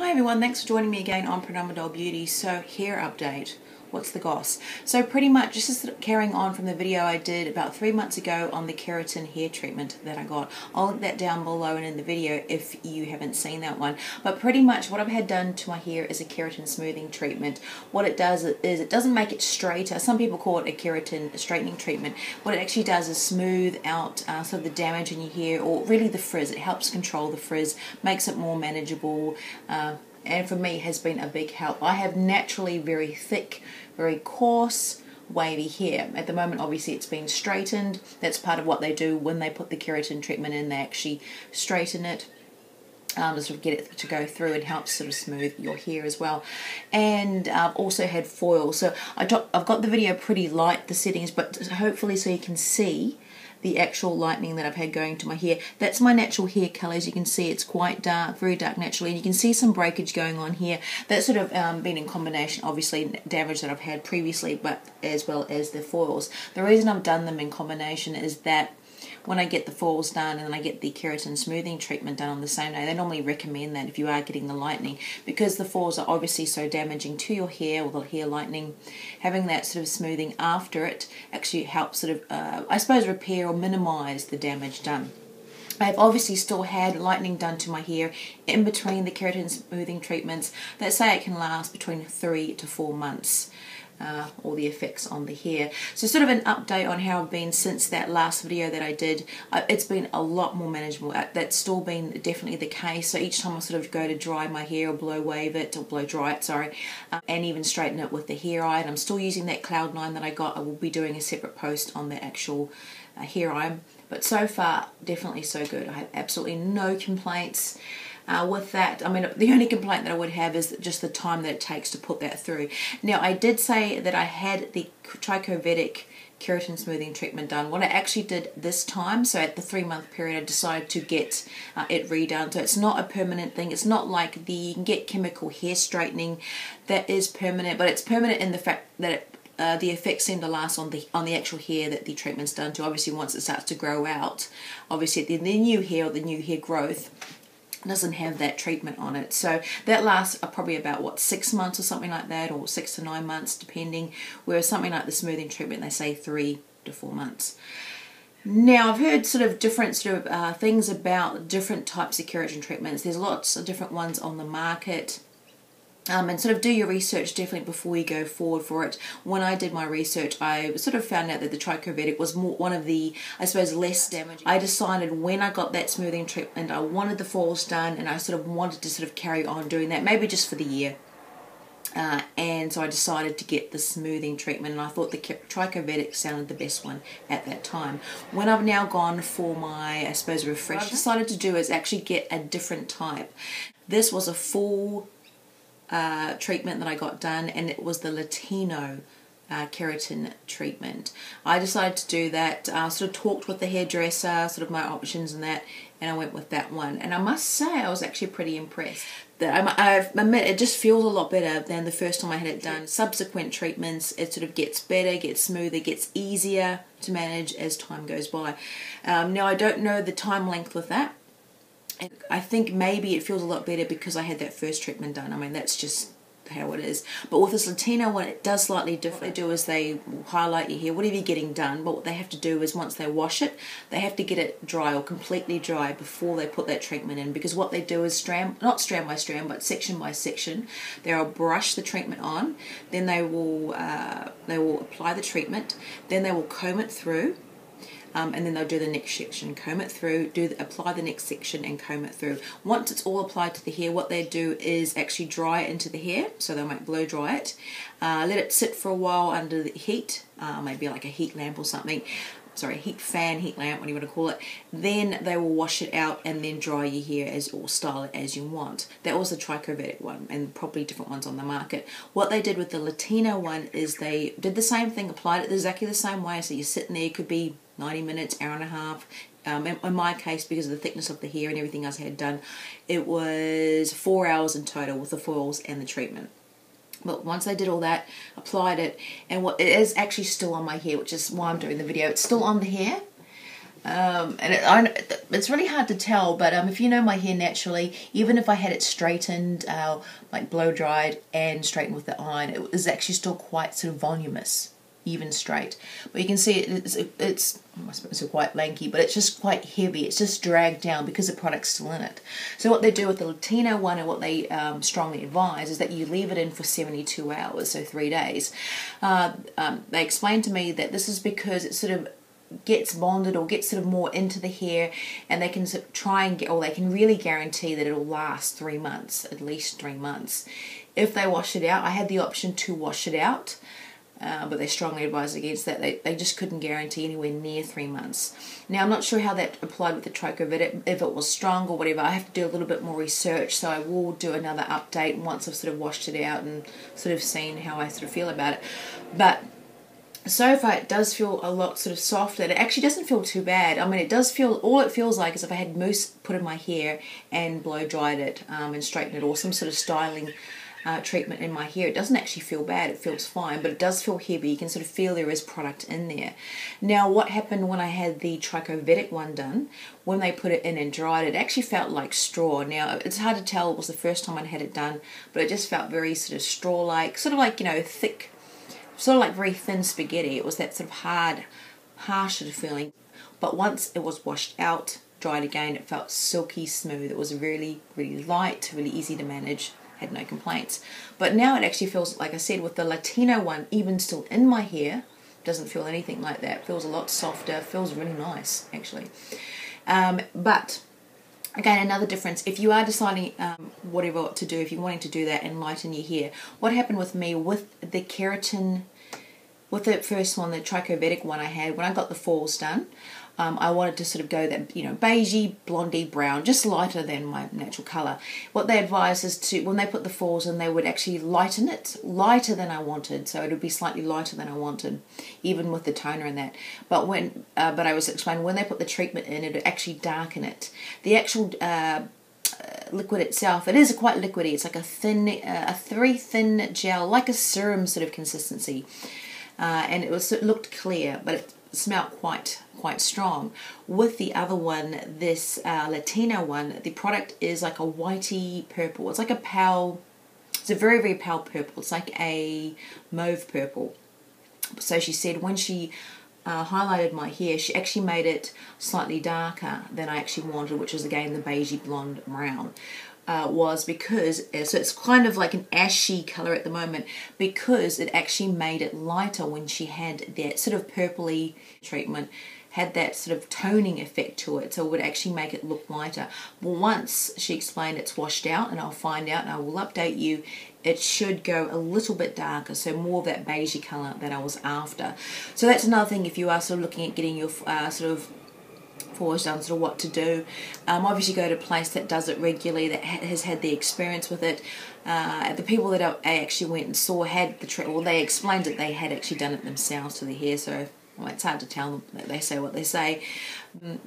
Hi everyone, thanks for joining me again on Predominant Beauty. So hair update. What's the goss? So pretty much this is carrying on from the video I did about 3 months ago on the keratin hair treatment that I got. I'll link that down below and in the video if you haven't seen that one. But pretty much what I've had done to my hair is a keratin smoothing treatment. What it does is it doesn't make it straighter. Some people call it a keratin straightening treatment. What it actually does is smooth out sort of the damage in your hair, or really the frizz. It helps control the frizz, makes it more manageable, and for me has been a big help. I have naturally very thick, very coarse, wavy hair. At the moment obviously it's been straightened. That's part of what they do when they put the keratin treatment in. They actually straighten it to sort of get it to go through and help sort of smooth your hair as well. And I've also had foil. So I've got the video pretty light, the settings, but hopefully so you can see the actual lightening that I've had going to my hair. That's my natural hair colour. As you can see, it's quite dark, very dark naturally, and you can see some breakage going on here. That's sort of been in combination, obviously, damage that I've had previously, but as well as the foils. The reason I've done them in combination is that when I get the foils done and then I get the keratin smoothing treatment done on the same day, they normally recommend that if you are getting the lightening, because the foils are obviously so damaging to your hair, or the hair lightening, having that sort of smoothing after it actually helps sort of, I suppose, repair or minimise the damage done. I've obviously still had lightening done to my hair in between the keratin smoothing treatments that say it can last between 3 to 4 months. All the effects on the hair. So sort of an update on how I've been since that last video that I did. It's been a lot more manageable. That's still been definitely the case. So each time I sort of go to dry my hair or blow dry it, sorry, and even straighten it with the hair iron. I'm still using that Cloud9 that I got. I will be doing a separate post on the actual hair iron. But so far, definitely so good. I have absolutely no complaints. With that, I mean, the only complaint that I would have is just the time that it takes to put that through. Now, I did say that I had the Trichovedic keratin smoothing treatment done. What I actually did this time, so at the 3-month period, I decided to get it redone. So it's not a permanent thing. It's not like you can get chemical hair straightening that is permanent, but it's permanent in the fact that the effects seem to last on the actual hair that the treatment's done to. Obviously, once it starts to grow out, obviously the new hair or the new hair growth doesn't have that treatment on it. So that lasts probably about, what, 6 months or something like that, or 6 to 9 months depending, whereas something like the smoothing treatment, they say 3 to 4 months. Now, I've heard sort of different things about different types of keratin treatments. There's lots of different ones on the market. And sort of do your research definitely before you go forward for it. When I did my research, I sort of found out that the Trichovedic was one of the, I suppose, less damaging. I decided when I got that smoothing treatment, I wanted the foils done, and I sort of wanted to sort of carry on doing that, maybe just for the year. And so I decided to get the smoothing treatment, and I thought the Trichovedic sounded the best one at that time. When I've now gone for my, I suppose, refresher, what I've decided to do is actually get a different type. This was a full treatment that I got done, and it was the Latino keratin treatment. I decided to do that, sort of talked with the hairdresser, sort of my options and that, and I went with that one. And I must say I was actually pretty impressed. I admit it just feels a lot better than the first time I had it done. Subsequent treatments, it sort of gets better, gets smoother, gets easier to manage as time goes by. Now, I don't know the time length with that. I think maybe it feels a lot better because I had that first treatment done. I mean, that's just how it is. But with this Latino one, it does slightly different. What they do is they will highlight your hair, whatever you're getting done, but what they have to do is once they wash it, they have to get it dry or completely dry before they put that treatment in, because what they do is not strand by strand, but section by section, they'll brush the treatment on, then they will apply the treatment, then they will comb it through, and then they'll do the next section, comb it through, apply the next section and comb it through. Once it's all applied to the hair, what they do is actually dry it into the hair, so they might blow dry it, let it sit for a while under the heat, maybe like a heat lamp or something, sorry, heat fan, heat lamp, what do you want to call it. Then they will wash it out and then dry your hair or style it as you want. That was the Trichovedic one, and probably different ones on the market. What they did with the Latino one is they did the same thing, applied it exactly the same way. So you're sitting there, it could be 90 minutes, hour and a half. In my case, because of the thickness of the hair and everything else I had done, it was 4 hours in total with the foils and the treatment. But once I did all that, applied it, and what it is actually still on my hair, which is why I'm doing the video. It's still on the hair. It's really hard to tell, but if you know my hair naturally, even if I had it straightened, like blow dried and straightened with the iron, it is actually still quite sort of voluminous, even straight. But you can see it's I suppose it's quite lanky, but it's just quite heavy. It's just dragged down because the product's still in it. So what they do with the Latino one, and what they strongly advise, is that you leave it in for 72 hours, so 3 days. They explained to me that this is because it sort of gets bonded or gets sort of more into the hair, and they can sort of try and get, or they can really guarantee that it'll last 3 months, at least 3 months. If they wash it out, I had the option to wash it out, but they strongly advised against that. They just couldn't guarantee anywhere near 3 months. Now, I'm not sure how that applied with the Trichovedic, if it was strong or whatever. I have to do a little bit more research, so I will do another update once I've sort of washed it out and sort of seen how I sort of feel about it. But so far it does feel a lot sort of softer. It actually doesn't feel too bad. I mean, it does feel, all it feels like is if I had mousse put in my hair and blow dried it and straightened it, or some sort of styling treatment in my hair. It doesn't actually feel bad. It feels fine, but it does feel heavy. You can sort of feel there is product in there. Now, what happened when I had the Trichovedic one done, when they put it in and dried it actually felt like straw. Now, it's hard to tell. It was the first time I'd had it done, but it just felt very sort of straw-like, sort of like, you know, thick, sort of like very thin spaghetti. It was that sort of hard, harsh sort of feeling. But once it was washed out, dried again, it felt silky smooth. It was really, really light, really easy to manage. Had no complaints. But now it actually feels, like I said, with the Latino one, even still in my hair, doesn't feel anything like that. It feels a lot softer. It feels really nice, actually. But again, another difference, if you are deciding whatever to do, if you're wanting to do that and lighten your hair, what happened with me with the Keratin, with the first one, the Trichovedic one I had, when I got the falls done, I wanted to sort of go that, you know, beigey, blondie, brown, just lighter than my natural colour. What they advised is to, when they put the falls in, they would actually lighten it, lighter than I wanted, so it would be slightly lighter than I wanted, even with the toner and that. But when, but I was explaining, when they put the treatment in, it would actually darken it. The actual liquid itself, it is quite liquidy. It's like a thin, very thin gel, like a serum sort of consistency, and it looked clear, but it smelled quite strong. With the other one, this Latino one, the product is like a whitey purple. It's like a pale, it's a very, very pale purple. It's like a mauve purple. So she said when she highlighted my hair, she actually made it slightly darker than I actually wanted, which was again the beigey blonde brown. Was because, so it's kind of like an ashy colour at the moment, because it actually made it lighter when she had that sort of purpley treatment, had that sort of toning effect to it, so it would actually make it look lighter. Well, once she explained it's washed out, and I'll find out and I will update you, it should go a little bit darker, so more of that beigey colour that I was after. So that's another thing if you are sort of looking at getting your sort of falls done, sort of what to do. Obviously go to a place that does it regularly, that has had the experience with it. The people that I actually went and saw had the well, they explained that they had actually done it themselves to the hair, so well, it's hard to tell them that they say what they say.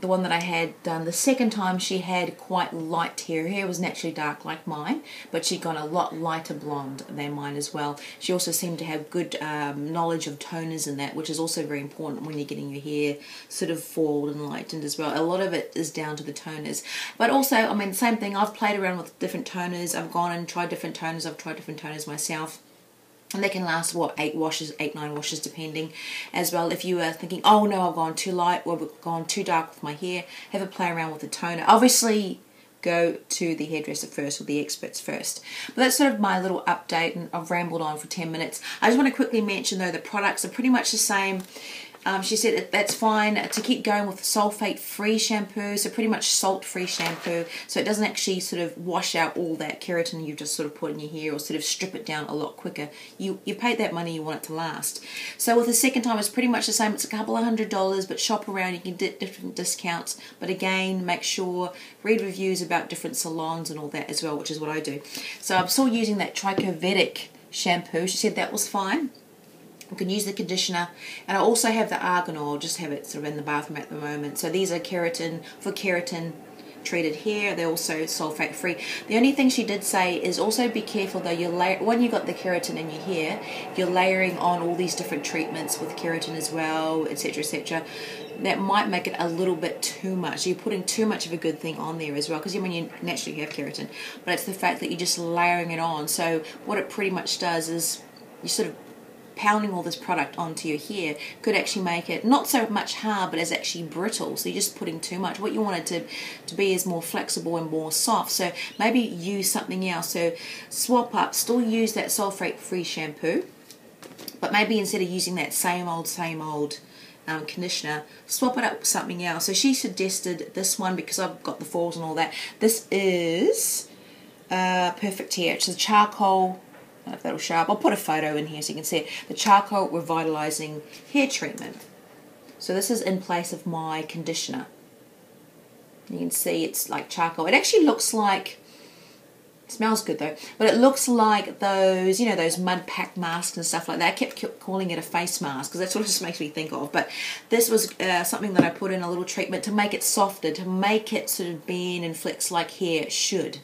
The one that I had done the second time, she had quite light hair. Her hair was naturally dark like mine, but she'd gone a lot lighter blonde than mine as well. She also seemed to have good knowledge of toners in that, which is also very important when you're getting your hair sort of fulled and lightened as well. A lot of it is down to the toners. But also, I mean, same thing, I've played around with different toners. I've gone and tried different toners. I've tried different toners myself. And they can last, what, 8, 9 washes depending as well. If you are thinking, oh no, I've gone too light or I've gone too dark with my hair, have a play around with the toner. Obviously, go to the hairdresser first, or the experts first. But that's sort of my little update, and I've rambled on for 10 minutes. I just want to quickly mention though, the products are pretty much the same. She said that's fine to keep going with sulfate-free shampoo, so pretty much salt-free shampoo, so it doesn't actually sort of wash out all that keratin you've just sort of put in your hair, or sort of strip it down a lot quicker. You paid that money, you want it to last. So with the second time, it's pretty much the same. It's a couple of $100, but shop around, you can get different discounts. But again, make sure, read reviews about different salons and all that as well, which is what I do. So I'm still using that Trichovedic shampoo. She said that was fine. You can use the conditioner, and I also have the argan oil, just have it sort of in the bathroom at the moment. So these are keratin, for keratin treated hair. They're also sulfate free. The only thing she did say is also be careful though, when you got the keratin in your hair, you're layering on all these different treatments with keratin as well, etc, etc. That might make it a little bit too much. You're putting too much of a good thing on there as well, because you naturally have keratin, but it's the fact that you're just layering it on. So what it pretty much does is you sort of pounding all this product onto your hair could actually make it not so much hard, but it's actually brittle. So you're just putting too much. What you want it to be is more flexible and more soft. So maybe use something else. So swap up, still use that sulfate free shampoo, but maybe instead of using that same old conditioner, swap it up with something else. So she suggested this one because I've got the falls and all that. This is Perfect Hair. It's the charcoal, I don't know if that'll show up. I'll put a photo in here so you can see it. The Charcoal Revitalising Hair Treatment. So this is in place of my conditioner. You can see it's like charcoal. It actually looks like, it smells good though, but it looks like those, you know, those mud pack masks and stuff like that. I kept calling it a face mask because that's what it just makes me think of. But this was something that I put in a little treatment to make it softer, to make it sort of bend and flex like hair should.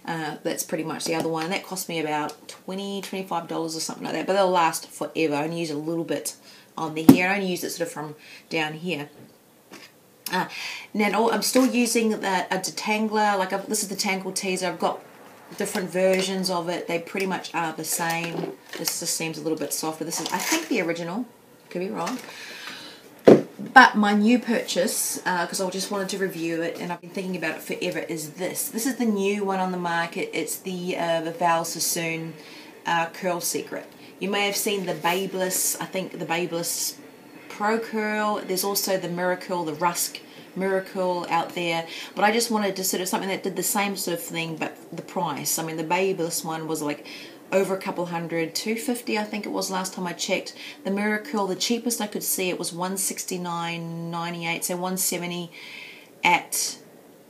That's pretty much the other one. That cost me about $20, $25 or something like that, but they'll last forever. I only use a little bit on the hair. I only use it sort of from down here. Now I'm still using a detangler. This is the Tangle Teaser. I've got different versions of it. They pretty much are the same. This just seems a little bit softer. This is, I think, the original. Could be wrong. But my new purchase, because I just wanted to review it and I've been thinking about it forever, is this. This is the new one on the market. It's the Sassoon Curl Secret. You may have seen the Babeless, I think the Babeless Pro Curl. There's also the Miracle, the Rusk Miracle out there. But I just wanted to sort of something that did the same sort of thing, but the price. I mean, the Babeless one was like over a couple hundred, $250 I think it was last time I checked. The Miracle, the cheapest I could see, it was $169.98, so $170 at,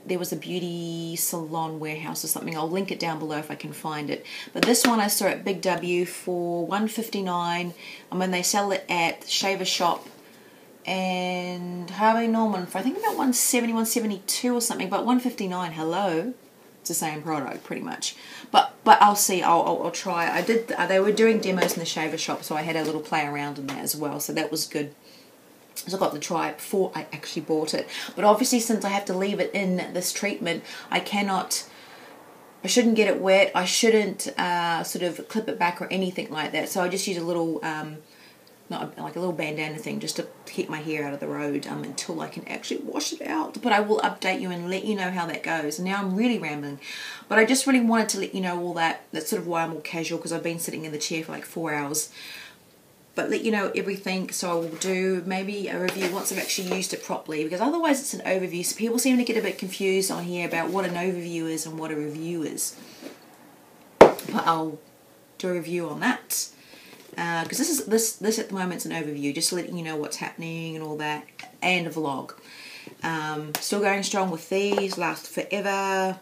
there was a beauty salon warehouse or something. I'll link it down below if I can find it. But this one I saw at Big W for $159. I mean, they sell it at Shaver Shop and Harvey Norman for I think about $170, $172 or something, but $159, hello. It's the same product pretty much, but I'll see. I'll try. They were doing demos in the Shaver Shop, so I had a little play around in that as well, so that was good. So I got to try it before I actually bought it. But obviously, since I have to leave it in this treatment, I shouldn't get it wet. I shouldn't sort of clip it back or anything like that. So I just use a little like a little bandana thing just to keep my hair out of the road until I can actually wash it out. But I will update you and let you know how that goes. And now I'm really rambling, but I just really wanted to let you know all that. That's sort of why I'm all casual, because I've been sitting in the chair for like 4 hours. But let you know everything, so I will do maybe a review once I've actually used it properly, because otherwise it's an overview. So people seem to get a bit confused on here about what an overview is and what a review is. But I'll do a review on that. Because this at the moment is an overview, just letting you know what's happening and all that, and a vlog. Still going strong with these, last forever.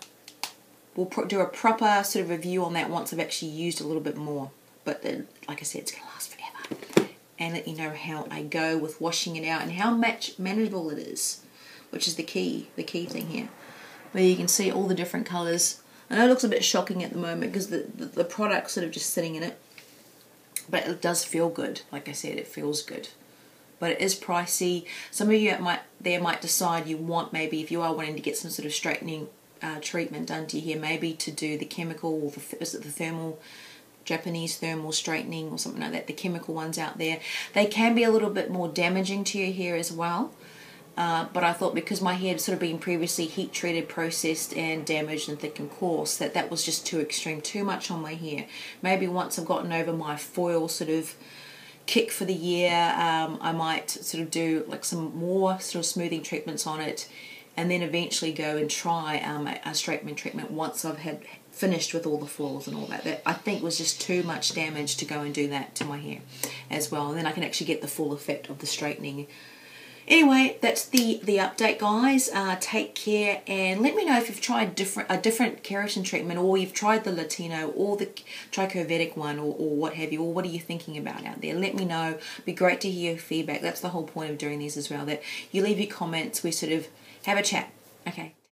We'll do a proper sort of review on that once I've actually used a little bit more. But then, like I said, it's going to last forever. And let you know how I go with washing it out and how manageable it is, which is the key thing here. Where you can see all the different colours. I know it looks a bit shocking at the moment because the product's sort of just sitting in it. But it does feel good. Like I said, it feels good. But it is pricey. Some of you might decide you want, maybe if you are wanting to get some sort of straightening treatment done to your hair, maybe to do the chemical, or is it the thermal, Japanese thermal straightening or something like that, the chemical ones out there. They can be a little bit more damaging to your hair as well. But I thought because my hair had sort of been previously heat treated, processed and damaged and thick and coarse, that was just too extreme, too much on my hair. Maybe once I've gotten over my foil sort of kick for the year, I might sort of do like some more sort of smoothing treatments on it, and then eventually go and try a straightening treatment once I've had finished with all the foils and all that. That I think was just too much damage to go and do that to my hair as well, and then I can actually get the full effect of the straightening. Anyway, that's the update, guys. Take care, and let me know if you've tried a different keratin treatment, or you've tried the Latino or the Trichovedic one, or what have you, or what are you thinking about out there. Let me know. It'd be great to hear your feedback. That's the whole point of doing these as well, that you leave your comments, we sort of have a chat. Okay.